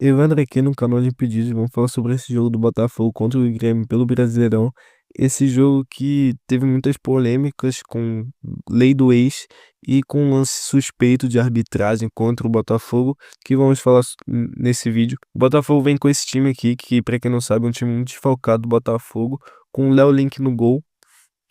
Evandro aqui no canal de Impedidos, vamos falar sobre esse jogo do Botafogo contra o Grêmio pelo Brasileirão. Esse jogo que teve muitas polêmicas com lei do ex e com lance suspeito de arbitragem contra o Botafogo, que vamos falar nesse vídeo. O Botafogo vem com esse time aqui, que pra quem não sabe é um time muito desfalcado do Botafogo, com o Léo Link no gol,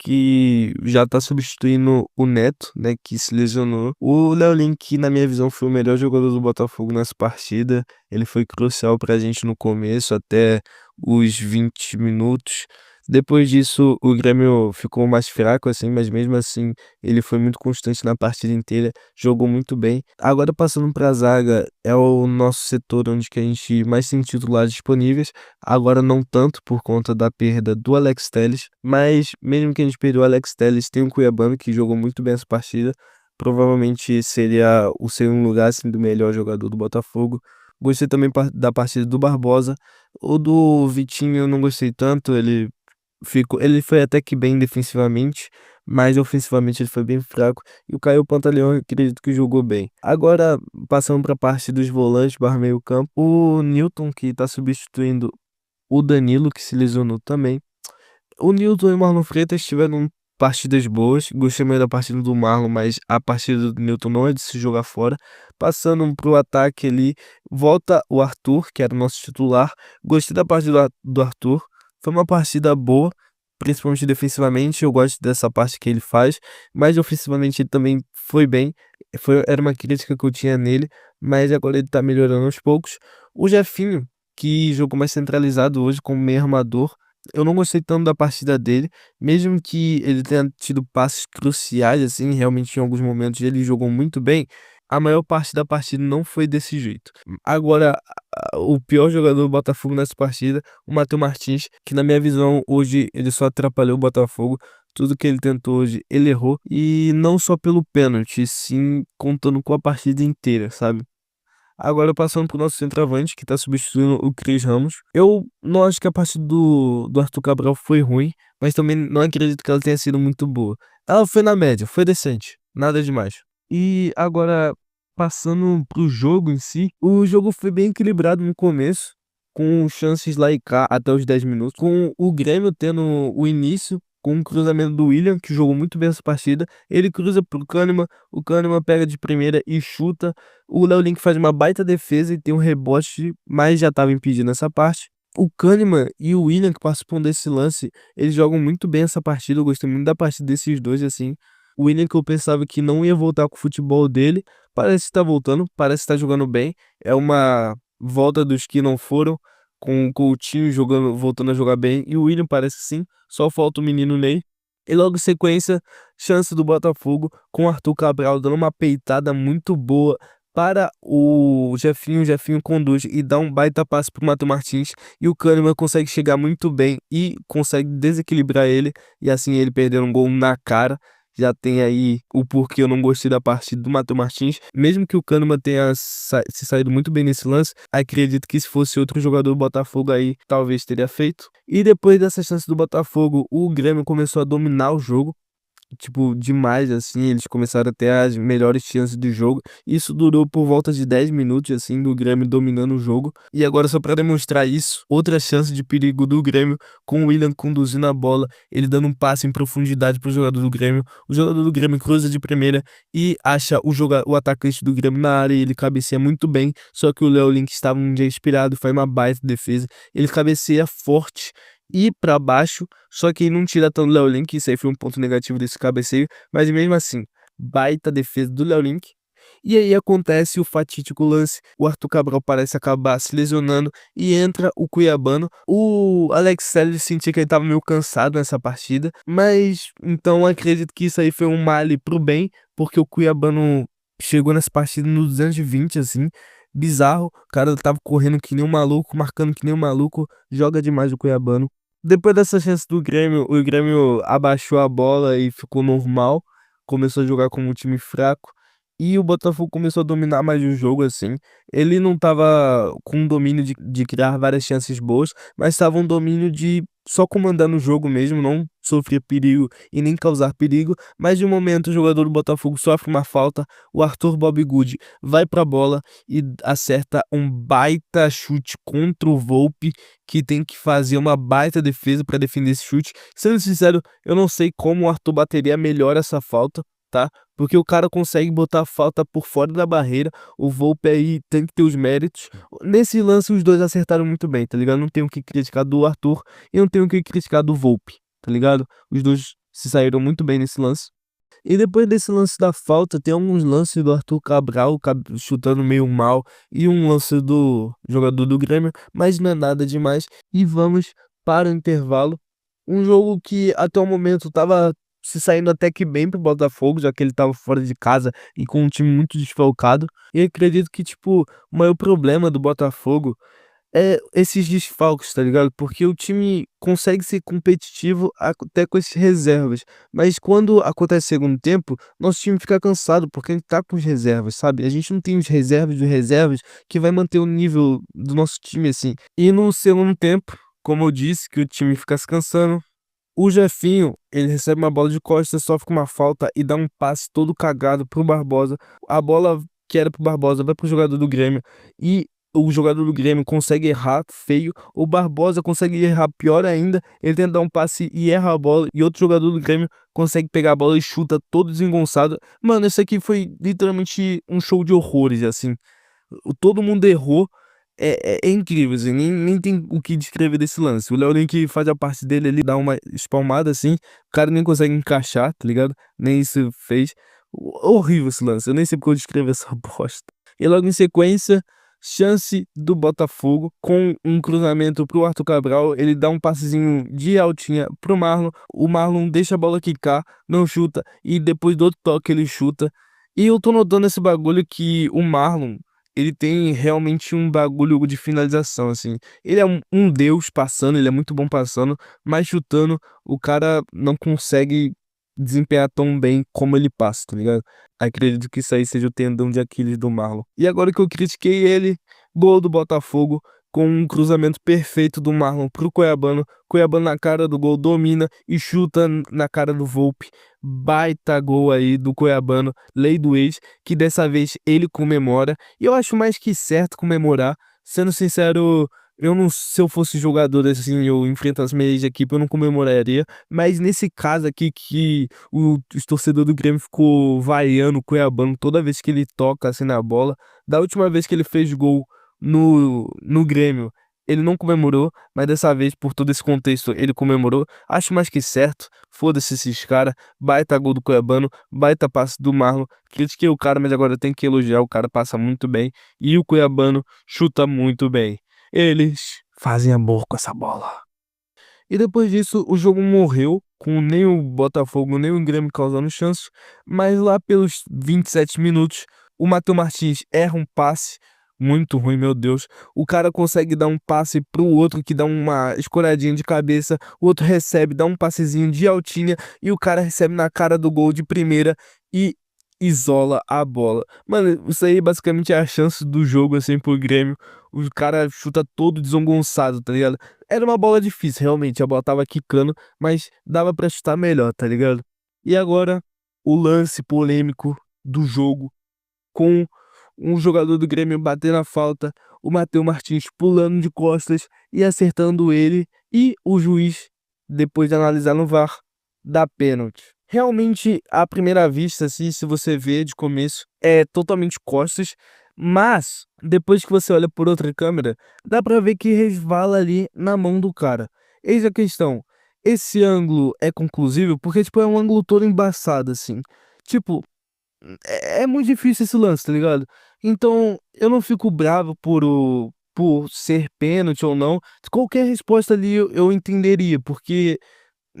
que já tá substituindo o Neto, né, que se lesionou. O Léo Link, na minha visão, foi o melhor jogador do Botafogo nessa partida. Ele foi crucial pra gente no começo, até os 20 minutos. Depois disso, o Grêmio ficou mais fraco, assim, mas mesmo assim, ele foi muito constante na partida inteira, jogou muito bem. Agora, passando pra zaga, é o nosso setor onde que a gente mais tem titulares disponíveis. Agora não tanto por conta da perda do Alex Telles, mas mesmo que a gente perdeu o Alex Telles, tem o Cuiabano que jogou muito bem essa partida. Provavelmente seria o segundo lugar assim, do melhor jogador do Botafogo. Gostei também da partida do Barbosa. O do Vitinho eu não gostei tanto, ele foi até que bem defensivamente, mas ofensivamente ele foi bem fraco. E o Caio Pantaleão, eu acredito que jogou bem. Agora, passando para a parte dos volantes, barra meio campo, o Newton, que está substituindo o Danilo, que se lesionou também. O Newton e o Marlon Freitas tiveram partidas boas. Gostei mais da partida do Marlon, mas a partida do Newton não é de se jogar fora. Passando pro ataque ali, volta o Arthur, que era o nosso titular. Gostei da partida do Arthur. Foi uma partida boa, principalmente defensivamente. Eu gosto dessa parte que ele faz, mas ofensivamente ele também foi bem. Era uma crítica que eu tinha nele, mas agora ele tá melhorando aos poucos. O Jefinho, que jogou mais centralizado hoje como meio armador. Eu não gostei tanto da partida dele, mesmo que ele tenha tido passes cruciais, assim, realmente em alguns momentos ele jogou muito bem. A maior parte da partida não foi desse jeito. Agora, o pior jogador do Botafogo nessa partida, o Matheus Martins, que na minha visão hoje ele só atrapalhou o Botafogo. Tudo que ele tentou hoje, ele errou. E não só pelo pênalti, sim contando com a partida inteira, sabe? Agora passando pro nosso centroavante, que tá substituindo o Cris Ramos. Eu não acho que a partida do Arthur Cabral foi ruim, mas também não acredito que ela tenha sido muito boa. Ela foi na média, foi decente, nada demais. E agora, passando pro jogo em si, o jogo foi bem equilibrado no começo, com chances lá e cá até os 10 minutos, com o Grêmio tendo o início, com um cruzamento do William, que jogou muito bem essa partida. Ele cruza pro Kahneman, o Kahneman pega de primeira e chuta. O Léo Link faz uma baita defesa e tem um rebote, mas já estava impedido nessa parte. O Kahneman e o William, que participam desse lance, eles jogam muito bem essa partida. Eu gostei muito da partida desses dois, assim. O William, que eu pensava que não ia voltar com o futebol dele, parece estar voltando, parece estar jogando bem. É uma volta dos que não foram, com o Coutinho jogando, voltando a jogar bem. E o William parece que sim, só falta o menino Ney. E logo em sequência, chance do Botafogo com o Arthur Cabral dando uma peitada muito boa para o Jefinho conduz e dá um baita passe pro Mato Martins e o Kahneman consegue chegar muito bem e consegue desequilibrar ele e assim ele perder um gol na cara. Já tem aí o porquê eu não gostei da partida do Mato Martins. Mesmo que o Kahneman tenha se saído muito bem nesse lance, acredito que se fosse outro jogador do Botafogo aí, talvez teria feito. E depois dessa chance do Botafogo, o Grêmio começou a dominar o jogo tipo, demais, assim, eles começaram a ter as melhores chances do jogo. Isso durou por volta de 10 minutos, assim, do Grêmio dominando o jogo. E agora, só para demonstrar isso, outra chance de perigo do Grêmio, com o William conduzindo a bola, ele dando um passe em profundidade pro jogador do Grêmio. O jogador do Grêmio cruza de primeira e acha o atacante do Grêmio na área e ele cabeceia muito bem. Só que o Léo Link estava um dia inspirado, faz uma baita defesa. Ele cabeceia forte e para baixo, só que não tira tanto do Léo Link, isso aí foi um ponto negativo desse cabeceio, mas mesmo assim, baita defesa do Léo Link. E aí acontece o fatídico lance, o Arthur Cabral parece acabar se lesionando e entra o Cuiabano. O Alex Telles sentia que ele estava meio cansado nessa partida, mas então acredito que isso aí foi um male pro bem, porque o Cuiabano chegou nessa partida no 220, assim, bizarro. O cara tava correndo que nem um maluco, marcando que nem um maluco, joga demais o Cuiabano. Depois dessa chance do Grêmio, o Grêmio abaixou a bola e ficou normal. Começou a jogar como um time fraco. E o Botafogo começou a dominar mais o jogo, assim. Ele não tava com um domínio de criar várias chances boas, mas estava um domínio de só comandar no jogo mesmo, não sofrer perigo e nem causar perigo, mas de momento o jogador do Botafogo sofre uma falta, o Arthur Bob Good vai pra bola e acerta um baita chute contra o Volpi, que tem que fazer uma baita defesa para defender esse chute. Sendo sincero, eu não sei como o Arthur bateria melhor essa falta, tá? Porque o cara consegue botar a falta por fora da barreira, o Volpi aí tem que ter os méritos. Nesse lance os dois acertaram muito bem, tá ligado? Não tenho o que criticar do Arthur e não tenho o que criticar do Volpi, tá ligado? Os dois se saíram muito bem nesse lance. E depois desse lance da falta, tem alguns lances do Arthur Cabral chutando meio mal e um lance do jogador do Grêmio, mas não é nada demais. E vamos para o intervalo. Um jogo que até o momento estava se saindo até que bem pro Botafogo, já que ele estava fora de casa e com um time muito desfalcado. E acredito que, tipo, o maior problema do Botafogo é esses desfalques, tá ligado? Porque o time consegue ser competitivo até com esses reservas, mas quando acontece segundo tempo, nosso time fica cansado porque a gente tá com os reservas, sabe? A gente não tem os reservas dos reservas que vai manter o nível do nosso time assim. E no segundo tempo, como eu disse, que o time fica se cansando, o Jefinho, ele recebe uma bola de costas, sofre com uma falta e dá um passe todo cagado pro Barbosa. A bola que era pro Barbosa vai pro jogador do Grêmio e o jogador do Grêmio consegue errar feio. O Barbosa consegue errar pior ainda. Ele tenta dar um passe e erra a bola. E outro jogador do Grêmio consegue pegar a bola e chuta todo desengonçado. Mano, esse aqui foi literalmente um show de horrores, assim. Todo mundo errou. É incrível, assim, nem tem o que descrever desse lance. O Léo Link faz a parte dele ali, dá uma espalmada assim, o cara nem consegue encaixar, tá ligado? Nem isso fez. Horrível esse lance, eu nem sei porque eu descrevo essa bosta. E logo em sequência, chance do Botafogo com um cruzamento pro Arthur Cabral. Ele dá um passezinho de altinha pro Marlon. O Marlon deixa a bola quicar, não chuta, e depois do outro toque ele chuta. E eu tô notando esse bagulho que o Marlon ele tem realmente um bagulho de finalização, assim. Ele é um deus passando, ele é muito bom passando, mas chutando, o cara não consegue desempenhar tão bem como ele passa, tá ligado? Acredito que isso aí seja o tendão de Aquiles do Marlon. E agora que eu critiquei ele, gol do Botafogo, com um cruzamento perfeito do Marlon pro Cuiabano. Cuiabano na cara do gol, domina e chuta na cara do Volpi. Baita gol aí do Cuiabano, lei do ex, que dessa vez ele comemora. E eu acho mais que certo comemorar. Sendo sincero, eu não, se eu fosse jogador assim, eu enfrento as meias de equipe, eu não comemoraria. Mas nesse caso aqui que os torcedores do Grêmio ficou vaiando o Cuiabano toda vez que ele toca assim na bola. Da última vez que ele fez gol no Grêmio, ele não comemorou, mas dessa vez, por todo esse contexto, ele comemorou. Acho mais que certo. Foda-se esses caras. Baita gol do Cuiabano, baita passe do Marlon. Critiquei o cara, mas agora tem que elogiar. O cara passa muito bem. E o Cuiabano chuta muito bem. Eles fazem amor com essa bola. E depois disso, o jogo morreu, com nem o Botafogo nem o Grêmio causando chance. Mas lá pelos 27 minutos, o Matheus Martins erra um passe muito ruim, meu Deus. O cara consegue dar um passe pro outro que dá uma escoradinha de cabeça. O outro recebe, dá um passezinho de altinha. E o cara recebe na cara do gol de primeira e isola a bola. Mano, isso aí basicamente é a chance do jogo, assim, pro Grêmio. O cara chuta todo desengonçado, tá ligado? Era uma bola difícil, realmente. A bola tava quicando, mas dava pra chutar melhor, tá ligado? E agora, o lance polêmico do jogo com um jogador do Grêmio batendo a falta, o Matheus Martins pulando de costas e acertando ele, e o juiz, depois de analisar no VAR, dá pênalti. Realmente, à primeira vista, assim, se você vê de começo, é totalmente costas, mas depois que você olha por outra câmera, dá pra ver que resvala ali na mão do cara. Eis a questão, esse ângulo é conclusivo porque, tipo, é um ângulo todo embaçado, assim. Tipo, é muito difícil esse lance, tá ligado? Então, eu não fico bravo por ser pênalti ou não. Qualquer resposta ali eu entenderia, porque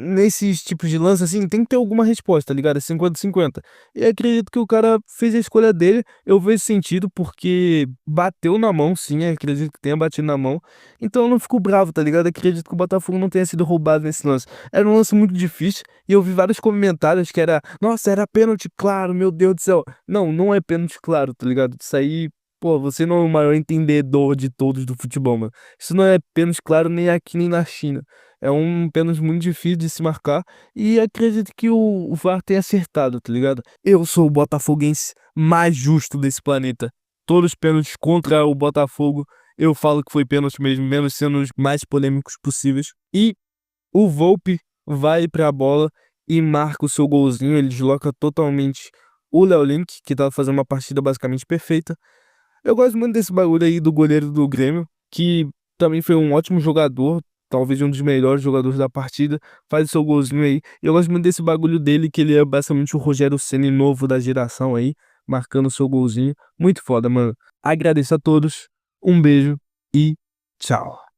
nesses tipos de lance, assim, tem que ter alguma resposta, tá ligado? É 50-50. E acredito que o cara fez a escolha dele. Eu vejo sentido, porque bateu na mão, sim. Acredito que tenha batido na mão. Então eu não fico bravo, tá ligado? Acredito que o Botafogo não tenha sido roubado nesse lance. Era um lance muito difícil. E eu vi vários comentários que era: nossa, era pênalti claro, meu Deus do céu. Não, não é pênalti claro, tá ligado? Isso aí Pô, você não é o maior entendedor de todos do futebol, mano. Isso não é pênalti claro nem aqui nem na China. É um pênalti muito difícil de se marcar e acredito que o VAR tenha acertado, tá ligado? Eu sou o botafoguense mais justo desse planeta. Todos os pênaltis contra o Botafogo, eu falo que foi pênalti mesmo, mesmo sendo os mais polêmicos possíveis. E o Volpe vai pra bola e marca o seu golzinho, ele desloca totalmente o Léo Link, que tava fazendo uma partida basicamente perfeita. Eu gosto muito desse bagulho aí do goleiro do Grêmio, que também foi um ótimo jogador, talvez um dos melhores jogadores da partida, faz o seu golzinho aí. E eu gosto muito desse bagulho dele, que ele é basicamente o Rogério Ceni novo da geração aí, marcando o seu golzinho. Muito foda, mano. Agradeço a todos, um beijo e tchau.